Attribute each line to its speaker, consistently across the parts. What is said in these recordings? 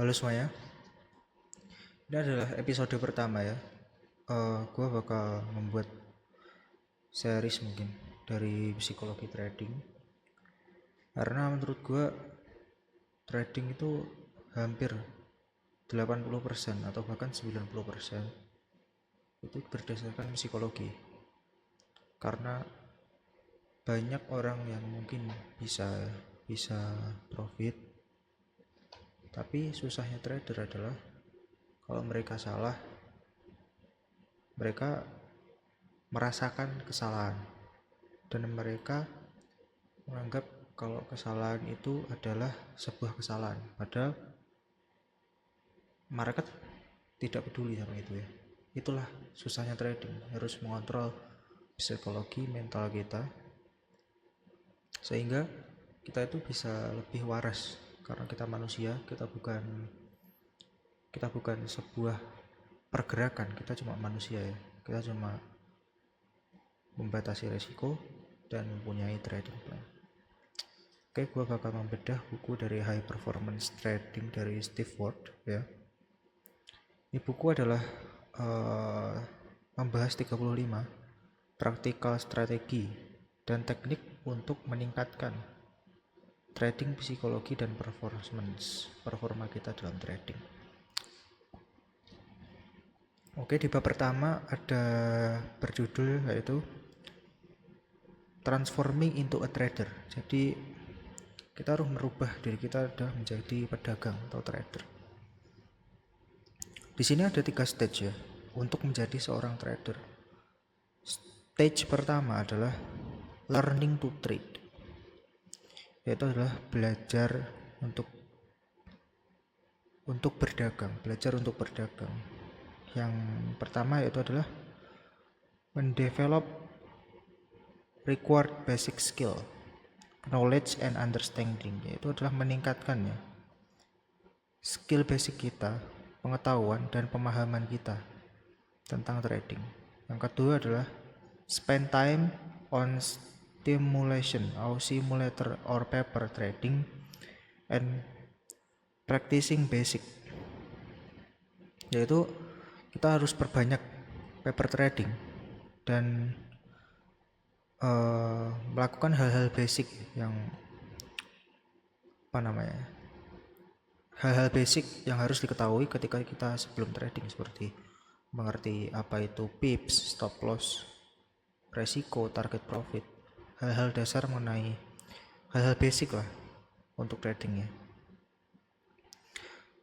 Speaker 1: Halo semuanya, ini adalah episode pertama ya. Gue bakal membuat series mungkin dari psikologi trading. Karena menurut gue trading itu hampir 80% atau bahkan 90% itu berdasarkan psikologi. Karena banyak orang yang mungkin bisa profit, tapi susahnya trader adalah kalau mereka salah, mereka merasakan kesalahan dan mereka menganggap kalau kesalahan itu adalah sebuah kesalahan, padahal market tidak peduli sama itu ya. Itulah susahnya trading, harus mengontrol psikologi mental kita sehingga kita itu bisa lebih waras, karena kita manusia, kita bukan sebuah pergerakan, kita cuma manusia ya. Kita cuma membatasi resiko dan mempunyai trading plan. Oke, gue bakal membedah buku dari High Performance Trading dari Steve Ward ya. Ini buku adalah membahas 35 praktikal strategi dan teknik untuk meningkatkan trading psikologi dan performa kita dalam trading. Oke, di bab pertama ada berjudul yaitu Transforming into a Trader. Jadi kita harus merubah diri kita menjadi pedagang atau trader. Di sini ada 3 stage ya untuk menjadi seorang trader. Stage pertama adalah learning to trade, yaitu adalah belajar untuk berdagang, Yang pertama yaitu adalah mendevelop required basic skill, knowledge and understanding, yaitu adalah meningkatkan ya skill basic kita, pengetahuan dan pemahaman kita tentang trading. Yang kedua adalah spend time on simulator or paper trading and practicing basic, yaitu kita harus perbanyak paper trading dan melakukan hal-hal basic hal-hal basic yang harus diketahui ketika kita sebelum trading, seperti mengerti apa itu pips, stop loss, resiko, target profit, hal-hal dasar mengenai hal-hal basic lah untuk tradingnya.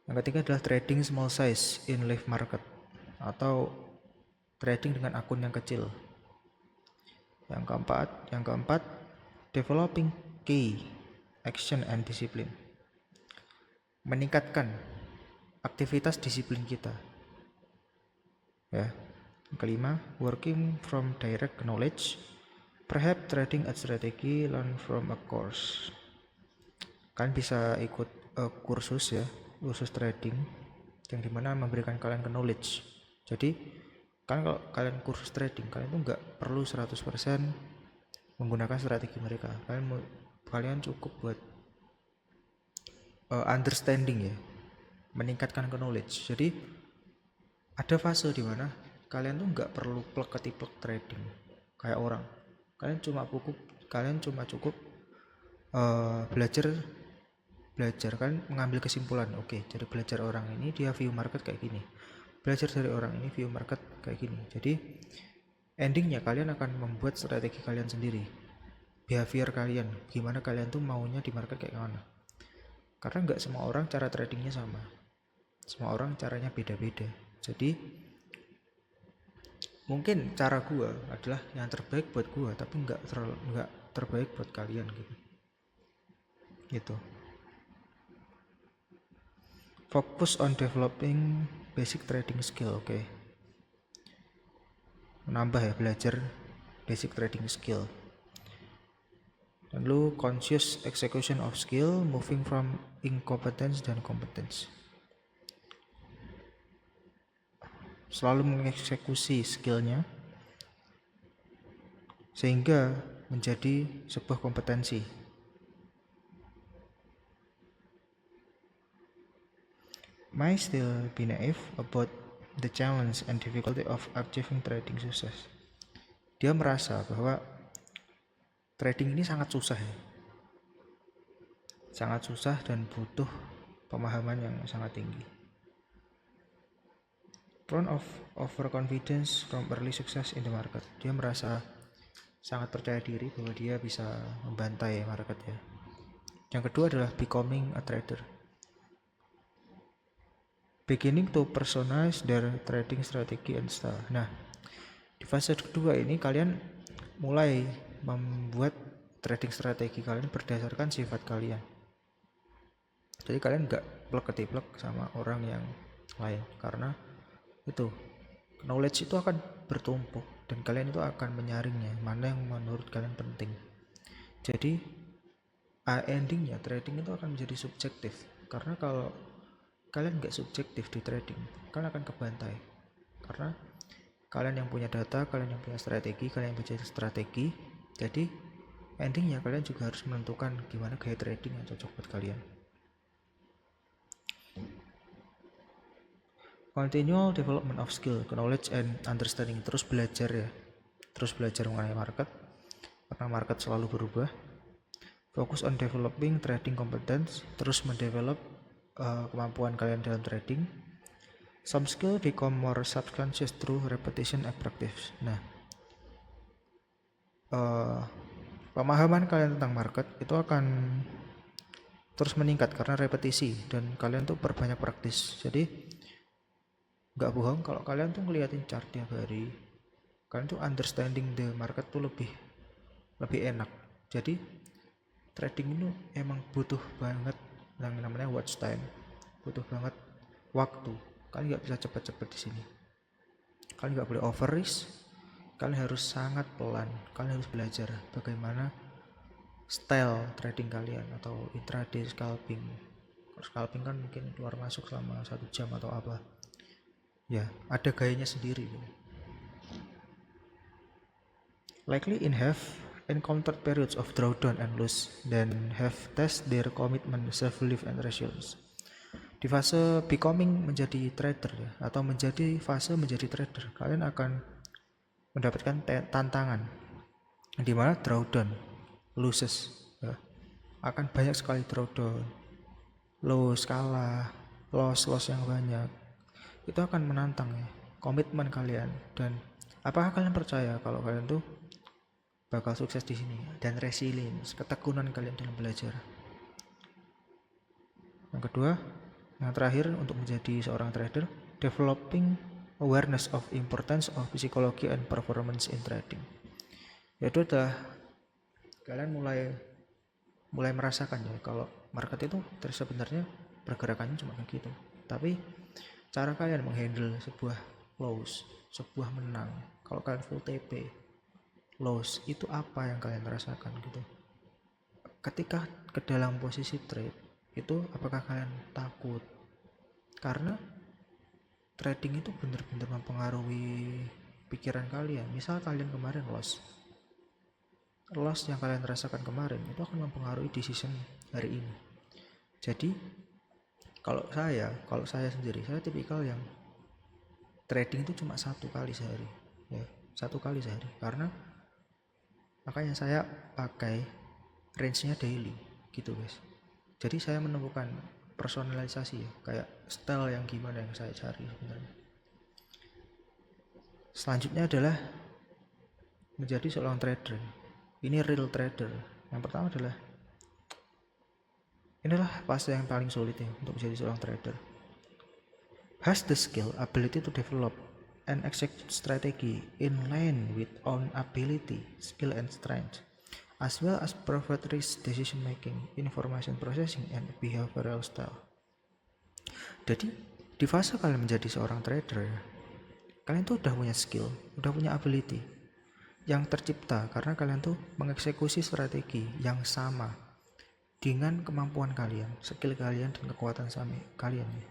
Speaker 1: Yang ketiga adalah trading small size in live market atau trading dengan akun yang kecil. Yang keempat, developing key action and discipline, meningkatkan aktivitas disiplin kita ya. Yang kelima, working from direct knowledge, perhaps trading a strategy learn from a course. Kalian bisa ikut kursus trading yang dimana memberikan kalian knowledge. Jadi kan kalau kalian kursus trading, kalian tuh nggak perlu 100% menggunakan strategi mereka. Kalian cukup buat understanding ya, meningkatkan knowledge. Jadi ada fase di mana kalian tuh nggak perlu plek trading kayak orang. Kalian cuma cukup belajar kan, mengambil kesimpulan. Oke, jadi belajar orang ini dia view market kayak gini, belajar dari orang ini view market kayak gini. Jadi endingnya kalian akan membuat strategi kalian sendiri, behavior kalian, gimana kalian tuh maunya di market kayak mana. Karena nggak semua orang cara tradingnya sama, semua orang caranya beda-beda. Jadi mungkin cara gua adalah yang terbaik buat gua, tapi nggak terbaik buat kalian gitu. Focus on developing basic trading skill. Oke. Menambah ya, belajar basic trading skill. Lalu conscious execution of skill, moving from incompetence dan competence. Selalu mengeksekusi skillnya sehingga menjadi sebuah kompetensi. might still be naive about the challenge and difficulty of achieving trading success. Dia merasa bahwa trading ini sangat susah ya. Sangat susah dan butuh pemahaman yang sangat tinggi. Prone of overconfidence from early success in the market. Dia merasa sangat percaya diri bahwa dia bisa membantai market ya. Yang kedua adalah becoming a trader. Beginning to personalize their trading strategy and style. Nah, di fase kedua ini kalian mulai membuat trading strategi kalian berdasarkan sifat kalian. Jadi kalian nggak plek-ketiplek sama orang yang lain, karena itu knowledge itu akan bertumpuk dan kalian itu akan menyaringnya mana yang menurut kalian penting. Jadi endingnya trading itu akan menjadi subjektif, karena kalau kalian nggak subjektif di trading, kalian akan kebantai. Karena kalian yang punya data, kalian yang punya strategi, kalian yang punya strategi. Jadi endingnya kalian juga harus menentukan gimana gaya trading yang cocok buat kalian. Continual development of skill, knowledge and understanding. Terus belajar ya. Terus belajar mengenai market, karena market selalu berubah. Focus on developing trading competence. Terus mendevelop kemampuan kalian dalam trading. Some skill become more subconscious through repetition and practice. Nah, pemahaman kalian tentang market itu akan terus meningkat karena repetisi dan kalian tuh perbanyak praktis. Jadi nggak bohong kalau kalian tuh ngeliatin chart tiap hari, kalian tuh understanding the market tuh lebih enak. Jadi trading itu emang butuh banget yang namanya watch time, butuh banget waktu. Kalian nggak bisa cepet-cepet di sini. Kalian nggak boleh over risk. Kalian harus sangat pelan. Kalian harus belajar bagaimana style trading kalian, atau intraday scalping. Scalping kan mungkin keluar masuk selama 1 jam atau apa. Ya, ada gayanya sendiri. Likely in have encountered periods of drawdown and loss, then have test their commitment, self-belief and resilience. Di fase becoming menjadi trader ya, atau fase menjadi trader, kalian akan mendapatkan tantangan di mana drawdown, losses ya. Akan banyak sekali drawdown, loss, kalah, loss yang banyak. Itu akan menantang ya komitmen kalian, dan apakah kalian percaya kalau kalian tuh bakal sukses di sini, dan resilience, ketekunan kalian dalam belajar. Yang kedua, yang terakhir untuk menjadi seorang trader, developing awareness of importance of psychology and performance in trading. Yaitu adalah kalian mulai merasakan ya kalau market itu sebenarnya pergerakannya cuma kayak gitu. Tapi cara kalian menghandle sebuah loss, sebuah menang, kalau kalian full TP, loss, itu apa yang kalian rasakan gitu. Ketika ke dalam posisi trade itu, apakah kalian takut? Karena trading itu benar-benar mempengaruhi pikiran kalian. Misal kalian kemarin loss yang kalian rasakan kemarin itu akan mempengaruhi decision hari ini. Jadi kalau saya sendiri, saya tipikal yang trading itu cuma 1 kali sehari ya, 1 kali sehari, karena makanya saya pakai range-nya daily gitu guys. Jadi saya menemukan personalisasi ya, kayak style yang gimana yang saya cari sebenarnya. Selanjutnya adalah menjadi seorang trader. Ini real trader. Yang pertama adalah, inilah fase yang paling sulit ya untuk menjadi seorang trader. Has the skill, ability to develop and execute strategy in line with own ability, skill and strength, as well as provide risk decision making, information processing and behavioral style. Jadi di fase kalian menjadi seorang trader, kalian tuh udah punya skill, udah punya ability yang tercipta karena kalian tuh mengeksekusi strategi yang sama dengan kemampuan kalian, skill kalian dan kekuatan kalian ya.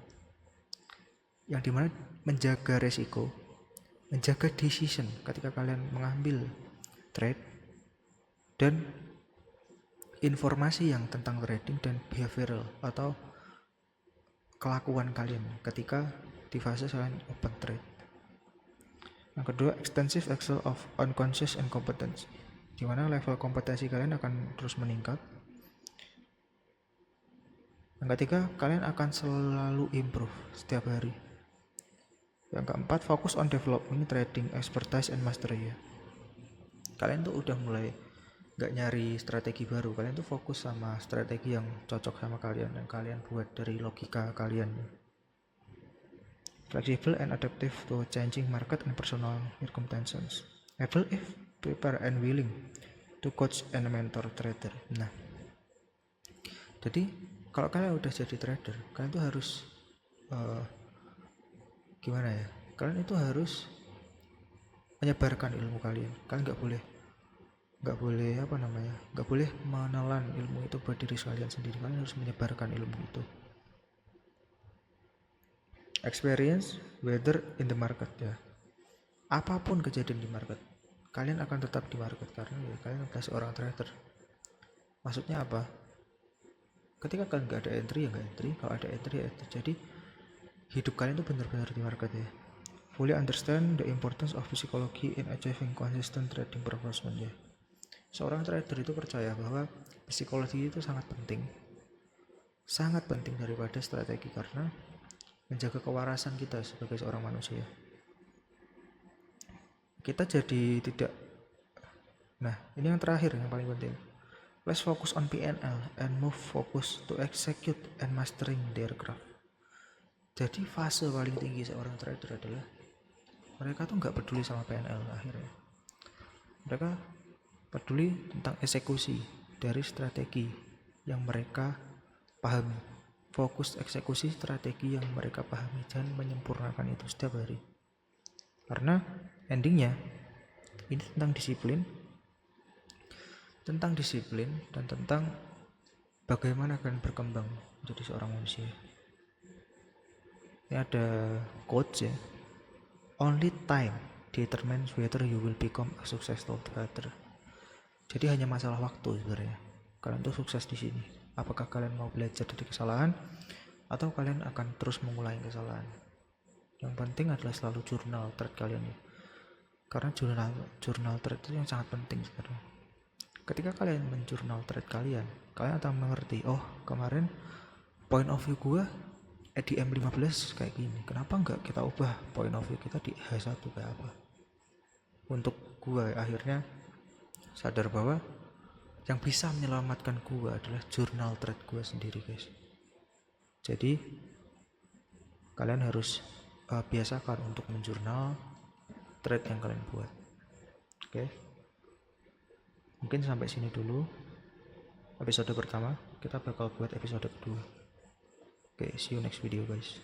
Speaker 1: Yang dimana menjaga resiko, menjaga decision ketika kalian mengambil trade, dan informasi yang tentang trading dan behavioral atau kelakuan kalian ketika di fase kalian open trade. Yang kedua, extensive excel of unconscious incompetence, di mana level kompetensi kalian akan terus meningkat. Yang ketiga, kalian akan selalu improve setiap hari. Yang keempat, fokus on developing trading expertise and mastery ya. Kalian tuh udah mulai gak nyari strategi baru, kalian tuh fokus sama strategi yang cocok sama kalian dan kalian buat dari logika kalian. Flexible and adaptive to changing market and personal circumstances. Able if prepared and willing to coach and mentor trader. Nah, jadi kalau kalian udah jadi trader, kalian tuh harus gimana ya? Kalian itu harus menyebarkan ilmu kalian. Kalian nggak boleh nggak boleh menelan ilmu itu buat diri kalian sendiri. Kalian harus menyebarkan ilmu itu. Experience whether in the market ya. Apapun kejadian di market, kalian akan tetap di market karena ya kalian adalah seorang trader. Maksudnya apa? Ketika kalian nggak ada entry ya nggak entry, kalau ada entry ya entry. Jadi hidup kalian tuh benar-benar di market ya. Fully understand the importance of psychology in achieving consistent trading performance ya. Seorang trader itu percaya bahwa psikologi itu sangat penting daripada strategi, karena menjaga kewarasan kita sebagai seorang manusia. Kita jadi tidak. Nah, ini yang terakhir yang paling penting. Let's focus on PNL and move focus to execute and mastering their craft. Jadi fase paling tinggi seorang trader adalah mereka tuh nggak peduli sama PNL akhirnya. Mereka peduli tentang eksekusi dari strategi yang mereka pahami. Fokus eksekusi strategi yang mereka pahami dan menyempurnakan itu setiap hari. Karena endingnya ini tentang disiplin dan tentang bagaimana kalian berkembang menjadi seorang manusia. Ini ada quotes ya. Only time determines whether you will become a successful trader. Jadi hanya masalah waktu sebenarnya. Kalian tuh sukses di sini. Apakah kalian mau belajar dari kesalahan atau kalian akan terus mengulangi kesalahan? Yang penting adalah selalu jurnal trade kalian ya. Karena jurnal trade itu yang sangat penting sebenarnya. Ketika kalian menjurnal trade kalian akan mengerti, oh kemarin point of view gue di M15 kayak gini, kenapa enggak kita ubah point of view kita di H1 kayak apa. Untuk gue akhirnya sadar bahwa yang bisa menyelamatkan gue adalah jurnal trade gue sendiri guys. Jadi kalian harus biasakan untuk menjurnal trade yang kalian buat. Oke. Mungkin sampai sini dulu episode pertama. Kita bakal buat episode kedua. Oke, see you next video guys.